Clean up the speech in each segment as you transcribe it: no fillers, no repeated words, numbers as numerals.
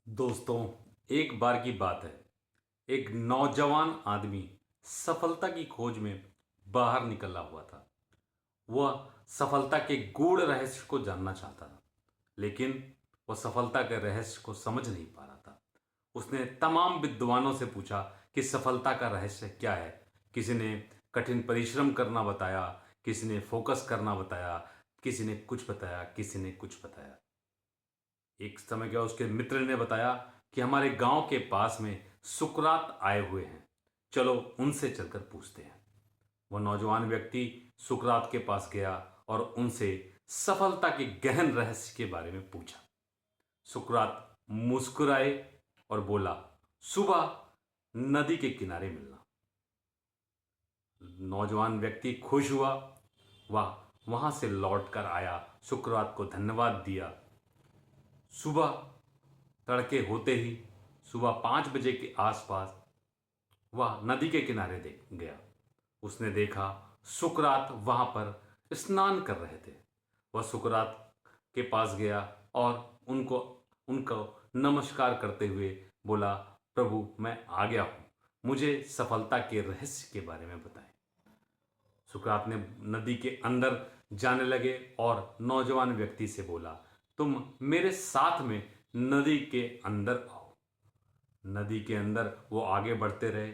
दोस्तों, एक बार की बात है। एक नौजवान आदमी सफलता की खोज में बाहर निकला हुआ था। वह सफलता के गूढ़ रहस्य को जानना चाहता था, लेकिन वह सफलता के रहस्य को समझ नहीं पा रहा था। उसने तमाम विद्वानों से पूछा कि सफलता का रहस्य क्या है। किसी ने कठिन परिश्रम करना बताया, किसी ने फोकस करना बताया, किसी ने कुछ बताया, किसी ने कुछ बताया। एक समय क्या उसके मित्र ने बताया कि हमारे गांव के पास में सुकरात आए हुए हैं, चलो उनसे चलकर पूछते हैं। वह नौजवान व्यक्ति सुकरात के पास गया और उनसे सफलता के गहन रहस्य के बारे में पूछा। सुकरात मुस्कुराए और बोला, सुबह नदी के किनारे मिलना। नौजवान व्यक्ति खुश हुआ। वह वहां से लौटकर आया, सुकरात को धन्यवाद दिया। सुबह तड़के होते ही, सुबह 5 बजे के आसपास वह नदी के किनारे देख गया। उसने देखा सुकरात वहां पर स्नान कर रहे थे। वह सुकरात के पास गया और उनको उनको नमस्कार करते हुए बोला, प्रभु मैं आ गया हूं, मुझे सफलता के रहस्य के बारे में बताएं। सुकरात ने नदी के अंदर जाने लगे और नौजवान व्यक्ति से बोला, तुम मेरे साथ में नदी के अंदर आओ। नदी के अंदर वो आगे बढ़ते रहे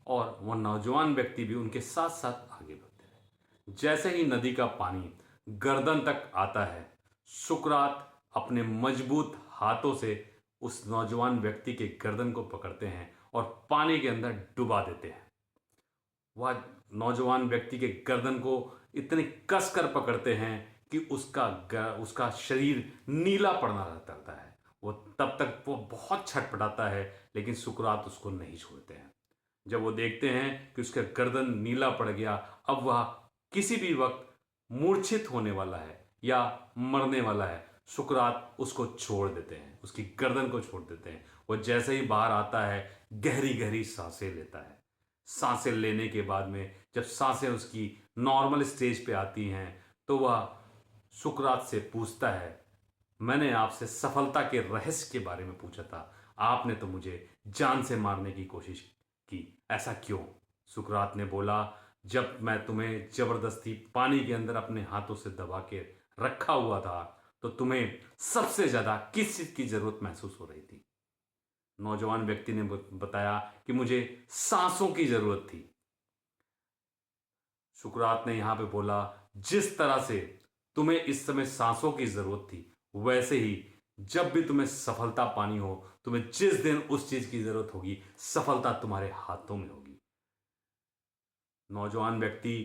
और वह नौजवान व्यक्ति भी उनके साथ साथ आगे बढ़ते रहे। जैसे ही नदी का पानी गर्दन तक आता है, सुकरात अपने मजबूत हाथों से उस नौजवान व्यक्ति के गर्दन को पकड़ते हैं और पानी के अंदर डुबा देते हैं। वह नौजवान व्यक्ति के गर्दन को इतने कसकर पकड़ते हैं कि उसका शरीर नीला पड़ना रहता है। वो तब तक वो बहुत छटपटाता है, लेकिन सुकरात उसको नहीं छोड़ते हैं। जब वो देखते हैं कि उसका गर्दन नीला पड़ गया, अब वह किसी भी वक्त मूर्छित होने वाला है या मरने वाला है, सुकरात उसको छोड़ देते हैं, उसकी गर्दन को छोड़ देते हैं। वो जैसे ही बाहर आता है, गहरी गहरी सांसें लेता है। सांसें लेने के बाद में जब सांसें उसकी नॉर्मल स्टेज पे आती हैं, तो वह सुकरात से पूछता है, मैंने आपसे सफलता के रहस्य के बारे में पूछा था, आपने तो मुझे जान से मारने की कोशिश की, ऐसा क्यों? सुकरात ने बोला, जब मैं तुम्हें जबरदस्ती पानी के अंदर अपने हाथों से दबा के रखा हुआ था, तो तुम्हें सबसे ज्यादा किस चीज की जरूरत महसूस हो रही थी? नौजवान व्यक्ति ने बताया कि मुझे सांसों की जरूरत थी। सुकरात ने यहां पे बोला, जिस तरह से तुम्हें इस समय सांसों की जरूरत थी, वैसे ही जब भी तुम्हें सफलता पानी हो, तुम्हें जिस दिन उस चीज की जरूरत होगी, सफलता तुम्हारे हाथों में होगी। नौजवान व्यक्ति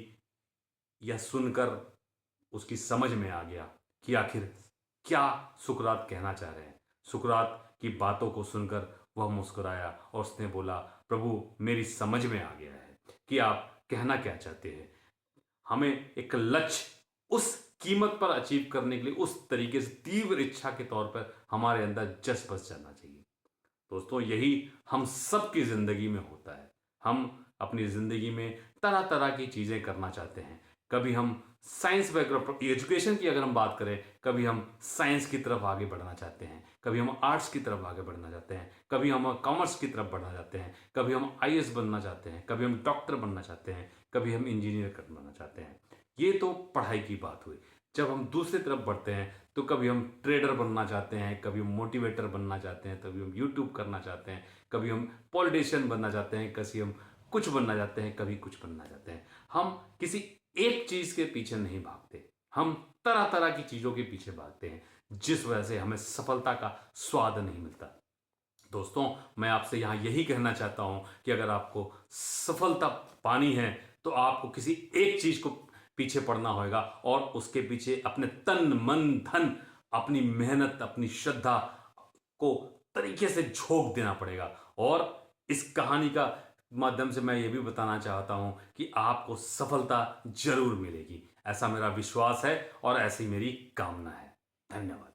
यह सुनकर उसकी समझ में आ गया कि आखिर क्या सुकरात कहना चाह रहे हैं। सुकरात की बातों को सुनकर वह मुस्कुराया और उसने बोला, प्रभु मेरी समझ में आ गया है कि आप कहना क्या चाहते हैं। हमें एक लक्ष्य उस कीमत पर अचीव करने के लिए उस तरीके से तीव्र इच्छा के तौर पर हमारे अंदर जस बस जाना चाहिए। दोस्तों, यही हम सबकी जिंदगी में होता है। हम अपनी जिंदगी में तरह तरह की चीजें करना चाहते हैं। कभी हम साइंस बैकग्राउंड एजुकेशन की अगर हम बात करें, कभी हम साइंस की तरफ आगे बढ़ना चाहते हैं, कभी हम आर्ट्स की तरफ आगे बढ़ना चाहते हैं, कभी हम कॉमर्स की तरफ बढ़ना चाहते हैं, कभी हम आईएएस बनना चाहते हैं, कभी हम डॉक्टर बनना चाहते हैं, कभी हम इंजीनियर बनना चाहते हैं। ये तो पढ़ाई की बात हुई। जब हम दूसरी तरफ बढ़ते हैं तो कभी हम ट्रेडर बनना चाहते हैं, कभी हम मोटिवेटर बनना चाहते हैं, कभी हम यूट्यूब करना चाहते हैं, कभी हम पॉलिटिशियन बनना चाहते हैं, कभी हम कुछ बनना चाहते हैं, कभी कुछ बनना चाहते हैं। हम किसी एक चीज के पीछे नहीं भागते, हम तरह तरह की चीजों के पीछे भागते हैं, जिस वजह से हमें सफलता का स्वाद नहीं मिलता। दोस्तों, मैं आपसे यहां यही कहना चाहता हूं कि अगर आपको सफलता पानी है, तो आपको किसी एक चीज को पीछे पड़ना होगा और उसके पीछे अपने तन मन धन, अपनी मेहनत, अपनी श्रद्धा को तरीके से झोंक देना पड़ेगा। और इस कहानी का माध्यम से मैं ये भी बताना चाहता हूं कि आपको सफलता जरूर मिलेगी, ऐसा मेरा विश्वास है और ऐसी मेरी कामना है। धन्यवाद।